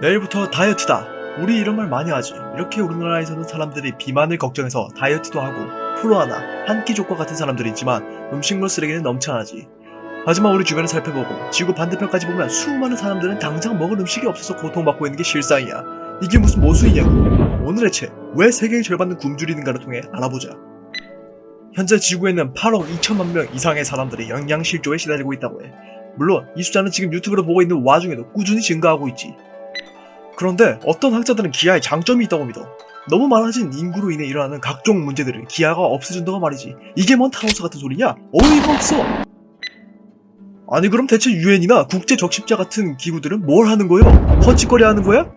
내일부터 다이어트다. 우리 이런 말 많이 하지. 이렇게 우리나라에서는 사람들이 비만을 걱정해서 다이어트도 하고 프로하나 한끼족과 같은 사람들이 있지만 음식물 쓰레기는 넘쳐나지. 하지만 우리 주변을 살펴보고 지구 반대편까지 보면 수많은 사람들은 당장 먹을 음식이 없어서 고통받고 있는 게 실상이야. 이게 무슨 모순이냐고. 오늘의 책, 왜 세계의 절반은 굶주리는가를 통해 알아보자. 현재 지구에는 8억 2천만 명 이상의 사람들이 영양실조에 시달리고 있다고 해. 물론 이 숫자는 지금 유튜브로 보고 있는 와중에도 꾸준히 증가하고 있지. 그런데 어떤 학자들은 기아의 장점이 있다고 믿어. 너무 많아진 인구로 인해 일어나는 각종 문제들을 기아가 없애준다고 말이지. 이게 뭔 타노스 같은 소리냐? 어이가 없어! 아니 그럼 대체 유엔이나 국제적십자 같은 기구들은 뭘 하는 거요? 헛짓거리 하는 거야?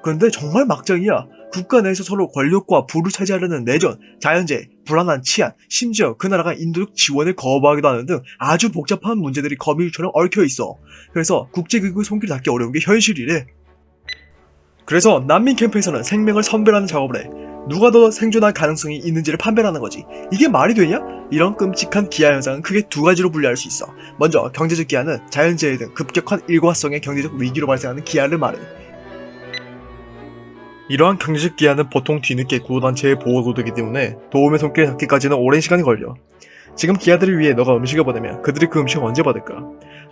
그런데 정말 막장이야. 국가 내에서 서로 권력과 부를 차지하려는 내전, 자연재해, 불안한 치안, 심지어 그 나라가 인도적 지원을 거부하기도 하는 등 아주 복잡한 문제들이 거미줄처럼 얽혀있어. 그래서 국제기구의 손길 닿기 어려운 게 현실이래. 그래서 난민 캠프에서는 생명을 선별하는 작업을 해. 누가 더 생존할 가능성이 있는지를 판별하는 거지. 이게 말이 되냐? 이런 끔찍한 기아 현상은 크게 두 가지로 분류할 수 있어. 먼저 경제적 기아는 자연재해 등 급격한 일과성의 경제적 위기로 발생하는 기아를 말해. 이러한 경제적 기아는 보통 뒤늦게 구호단체에 보고도 되기 때문에 도움의 손길에 닿기까지는 오랜 시간이 걸려. 지금 기아들을 위해 너가 음식을 보내면 그들이 그 음식을 언제 받을까?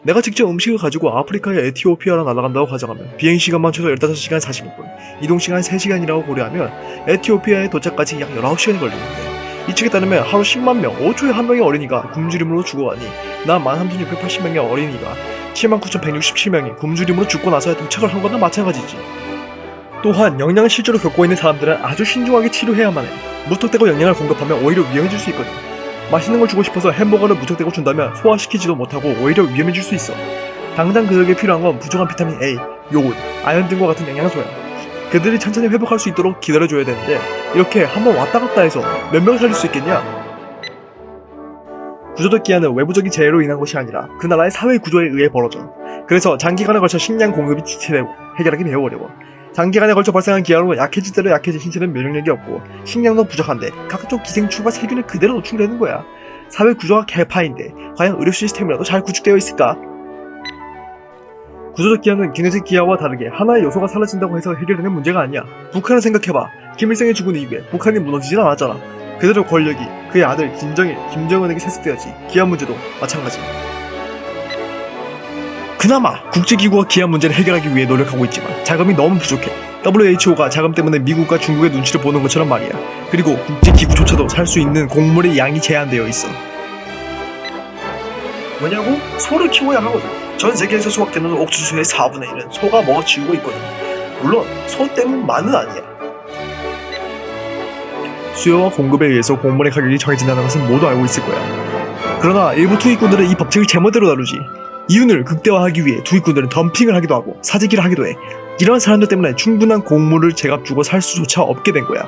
내가 직접 음식을 가지고 아프리카의 에티오피아로 날아간다고 가정하면 비행시간만 최소 15시간 40분, 이동시간 3시간이라고 고려하면 에티오피아에 도착까지 약 19시간이 걸리는데, 이 책에 따르면 하루 10만 명, 5초에 한 명의 어린이가 굶주림으로 죽어가니 난 13,680명의 어린이가 79,167명이 굶주림으로 죽고 나서야 도착을 한 거나 마찬가지지. 또한 영양 실조로 겪고 있는 사람들은 아주 신중하게 치료해야만 해. 무턱대고 영양을 공급하면 오히려 위험해질 수 있거든. 맛있는 걸 주고 싶어서 햄버거를 무턱대고 준다면 소화시키지도 못하고 오히려 위험해질 수 있어. 당장 그들에게 필요한 건 부족한 비타민 A, 요오드, 아연 등과 같은 영양소야. 그들이 천천히 회복할 수 있도록 기다려줘야 되는데 이렇게 한번 왔다 갔다 해서 몇 명을 살릴 수 있겠냐? 구조적 기아는 외부적인 재해로 인한 것이 아니라 그 나라의 사회 구조에 의해 벌어져. 그래서 장기간에 걸쳐 식량 공급이 지체되고 해결하기 매우 어려워. 장기간에 걸쳐 발생한 기아로 약해질 대로 약해진 신체는 면역력이 없고 식량도 부족한데 각종 기생충과 세균을 그대로 노출되는 거야. 사회 구조가 개파인데 과연 의료 시스템이라도 잘 구축되어 있을까? 구조적 기아는 경제적 기아와 다르게 하나의 요소가 사라진다고 해서 해결되는 문제가 아니야. 북한을 생각해봐. 김일성이 죽은 이후에 북한이 무너지진 않았잖아. 그대로 권력이 그의 아들 김정일, 김정은에게 세습되었지. 기아 문제도 마찬가지. 그나마 국제기구가 기아 문제를 해결하기 위해 노력하고 있지만 자금이 너무 부족해. WHO가 자금 때문에 미국과 중국의 눈치를 보는 것처럼 말이야. 그리고 국제기구조차도 살 수 있는 곡물의 양이 제한되어 있어. 뭐냐고? 소를 키워야 하거든. 전 세계에서 수확되는 옥수수의 4분의 1은 소가 먹어치우고 있거든. 물론 소 때문만은 아니야. 수요와 공급에 의해서 곡물의 가격이 정해진다는 것은 모두 알고 있을 거야. 그러나 일부 투기꾼들은 이 법칙을 제멋대로 다루지. 이윤을 극대화하기 위해 투기꾼들은 덤핑을 하기도 하고 사재기를 하기도 해. 이런 사람들 때문에 충분한 곡물을 제값 주고 살 수조차 없게 된 거야.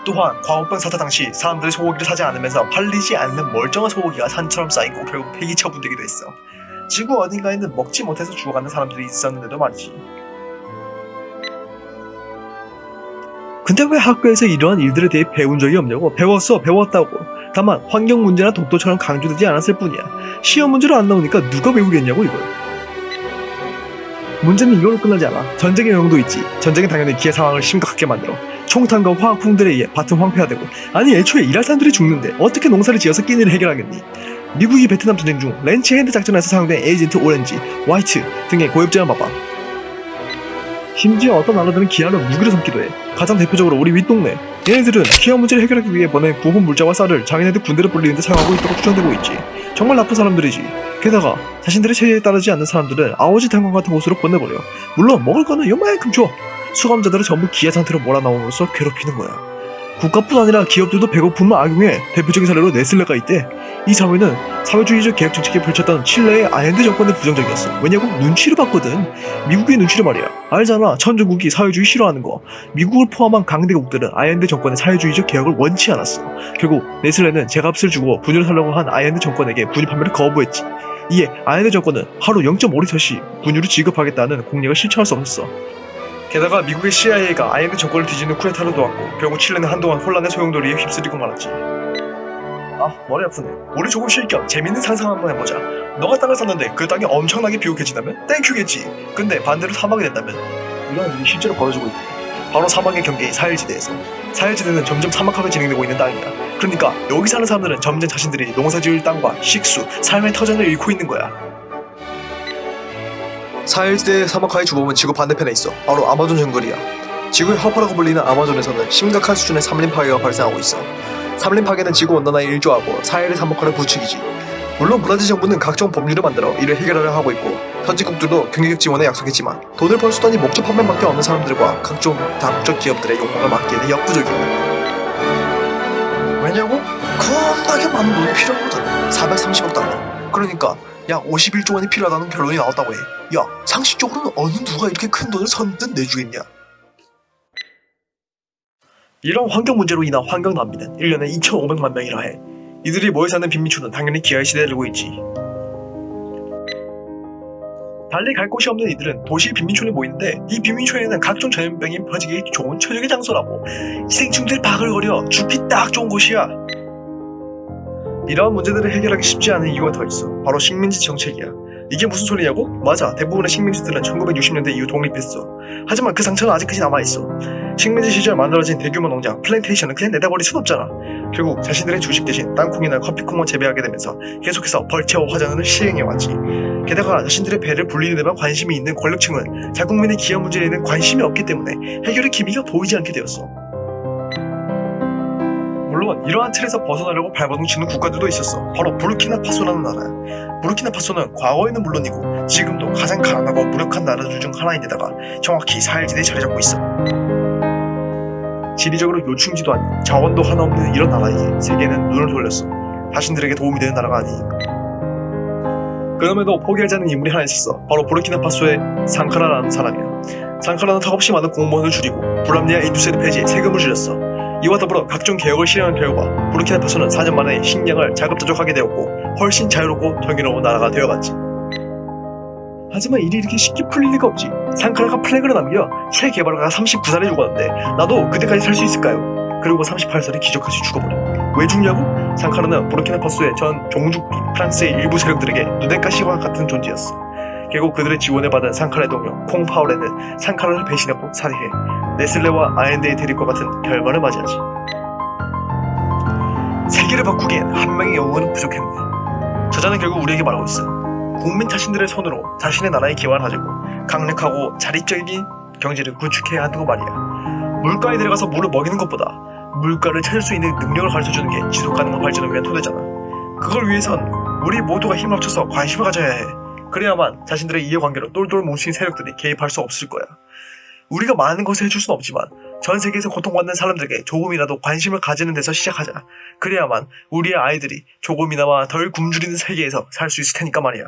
또한 광우병 사태 당시 사람들이 소고기를 사지 않으면서 팔리지 않는 멀쩡한 소고기가 산처럼 쌓이고 결국 폐기 처분되기도 했어. 지구 어딘가에는 먹지 못해서 죽어가는 사람들이 있었는데도 말이지. 근데 왜 학교에서 이러한 일들에 대해 배운 적이 없냐고? 배웠다고. 다만 환경 문제나 독도처럼 강조되지 않았을 뿐이야. 시험 문제로 안 나오니까 누가 배우겠냐고 이걸. 문제는 이걸로 끝나지 않아. 전쟁의 영향도 있지. 전쟁은 당연히 기아 상황을 심각하게 만들어. 총탄과 화학풍들에 의해 밭은 황폐화되고, 아니 애초에 일할 사람들이 죽는데 어떻게 농사를 지어서 끼니를 해결하겠니? 미국이 베트남 전쟁 중 렌치 핸드 작전에서 사용된 에이전트 오렌지, 화이트 등의 고엽제만 봐봐. 심지어 어떤 나라들은 기아를 무기로 삼기도 해. 가장 대표적으로 우리 윗동네. 얘네들은 기아 문제를 해결하기 위해 보낸 구분 물자와 쌀을 자기네들 군대를 불리는데 사용하고 있다고 주장되고 있지. 정말 나쁜 사람들이지. 게다가 자신들의 체제에 따르지 않는 사람들은 아오지 탄광 같은 곳으로 보내버려. 물론 먹을 거는 요만큼 줘. 수감자들을 전부 기아 상태로 몰아넣음으로써 괴롭히는 거야. 국가뿐 아니라 기업들도 배고픔을 악용해. 대표적인 사례로 네슬레가 있대. 이 사회는 사회주의적 계획 정책이 펼쳤던 칠레의 아엔데 정권의 부정적이었어. 왜냐고? 눈치를 봤거든. 미국의 눈치를 말이야. 알잖아. 천주국이 사회주의 싫어하는 거. 미국을 포함한 강대국들은 아엔데 정권의 사회주의적 개혁을 원치 않았어. 결국 네슬레는 제값을 주고 분유를 사려고 한 아엔데 정권에게 분유 판매를 거부했지. 이에 아엔데 정권은 하루 0.5리터씩 분유를 지급하겠다는 공약을 실천할 수 없었어. 게다가 미국의 CIA가 아엔데 정권을 뒤지는 쿠데타를 도왔고 결국 칠레는 한동안 혼란의 소용돌이에 휩쓸리고 말았지. 아, 머리 아프네. 우리 조금 쉴 겸 재밌는 상상 한번 해보자. 너가 땅을 샀는데 그 땅이 엄청나게 비옥해진다면 땡큐겠지. 근데 반대로 사막이 된다면? 이런 일이 실제로 벌어지고 있고, 바로 사막의 경계인 사헬지대에서. 사헬지대는 점점 사막화가 진행되고 있는 땅이야. 그러니까 여기 사는 사람들은 점점 자신들이 농사지을 땅과 식수, 삶의 터전을 잃고 있는 거야. 사헬지대의 사막화의 주범은 지구 반대편에 있어. 바로 아마존 정글이야. 지구의 허파라고 불리는 아마존에서는 심각한 수준의 산림 파괴가 발생하고 있어. 산림 파괴는 지구 온난화에 일조하고 사헬의 사막화를 부추기지. 물론 브라질 정부는 각종 법률을 만들어 이를 해결하려 하고 있고, 선진국들도 경제적 지원에 약속했지만 돈을 벌 수단이 목적 판매밖에 없는 사람들과 각종 다국적 기업들의 욕망을 막기에는 역부족이야. 왜냐고? 겁나게 많은 돈이 필요하거든. 430억 달러. 그러니까 약 51조 원이 필요하다는 결론이 나왔다고 해. 야, 상식적으로는 어느 누가 이렇게 큰 돈을 선뜻 내주겠냐? 이런 환경 문제로 인한 환경 난민은 1년에 2,500만 명이라 해. 이들이 모여 사는 빈민초는 당연히 기아의 시대에 들고 있지. 달리 갈 곳이 없는 이들은 도시 빈민촌에 모이는데, 이 빈민촌에는 각종 전염병이 퍼지기 좋은 최적의 장소라고. 기생충들 바글거려 죽기 딱 좋은 곳이야. 이러한 문제들을 해결하기 쉽지 않은 이유가 더 있어. 바로 식민지 정책이야. 이게 무슨 소리냐고? 맞아, 대부분의 식민지들은 1960년대 이후 독립했어. 하지만 그 상처는 아직까지 남아있어. 식민지 시절 만들어진 대규모 농장, 플랜테이션은 그냥 내다버릴 순 없잖아. 결국 자신들의 주식 대신 땅콩이나 커피콩만 재배하게 되면서 계속해서 벌채와 화전을 시행해왔지. 게다가 자신들의 배를 불리는 데만 관심이 있는 권력층은 자국민의 기업 문제에는 관심이 없기 때문에 해결의 기미가 보이지 않게 되었어. 물론 이러한 틀에서 벗어나려고 발버둥 치는 국가들도 있었어. 바로 부르키나파소라는 나라야. 부르키나파소는 과거에는 물론이고 지금도 가장 가난하고 무력한 나라들 중 하나인데다가 정확히 사헬지대에 자리 잡고 있어. 지리적으로 요충지도 아닌 자원도 하나 없는 이런 나라에 세계는 눈을 돌렸어. 자신들에게 도움이 되는 나라가 아니니까. 그럼에도 포기하지 않는 인물이 하나 있었어. 바로 부르키나파소의 상카라라는 사람이야. 상카라는 턱없이 많은 공무원을 줄이고 불합리한 인두스리 폐지에 세금을 줄였어. 이와 더불어 각종 개혁을 실행한 결과 부르키나파소는 4년 만에 식량을 자급자족하게 되었고 훨씬 자유롭고 정의로운 나라가 되어갔지. 하지만 일이 이렇게 쉽게 풀릴 리가 없지. 상카라가 플래그를 남겨 새 개발가가 39살에 죽었는데 나도 그때까지 살 수 있을까요? 그리고 38살에 기적같이 죽어버려. 왜 죽냐고? 상카라는 부르키나파소의 전 종주국 프랑스의 일부 세력들에게 누덴가시와 같은 존재였어. 결국 그들의 지원을 받은 상카라의 동료 콩파오레는 상카라를 배신하고 살해해 네슬레와 아엔데의 대립과 같은 결말을 맞이하지. 세계를 바꾸기엔 한 명의 영웅은 부족했네. 저자는 결국 우리에게 말하고 있어. 국민 자신들의 손으로 자신의 나라의 기반을 다지고 강력하고 자립적인 경제를 구축해야 한다고 말이야. 물가에 들어가서 물을 먹이는 것보다 물가를 찾을 수 있는 능력을 가르쳐주는 게 지속가능한 발전을 위한 토대잖아. 그걸 위해선 우리 모두가 힘을 합쳐서 관심을 가져야 해. 그래야만 자신들의 이해관계로 똘똘 뭉친 세력들이 개입할 수 없을 거야. 우리가 많은 것을 해줄 수는 없지만 전 세계에서 고통받는 사람들에게 조금이라도 관심을 가지는 데서 시작하자. 그래야만 우리의 아이들이 조금이나마 덜 굶주리는 세계에서 살 수 있을 테니까 말이야.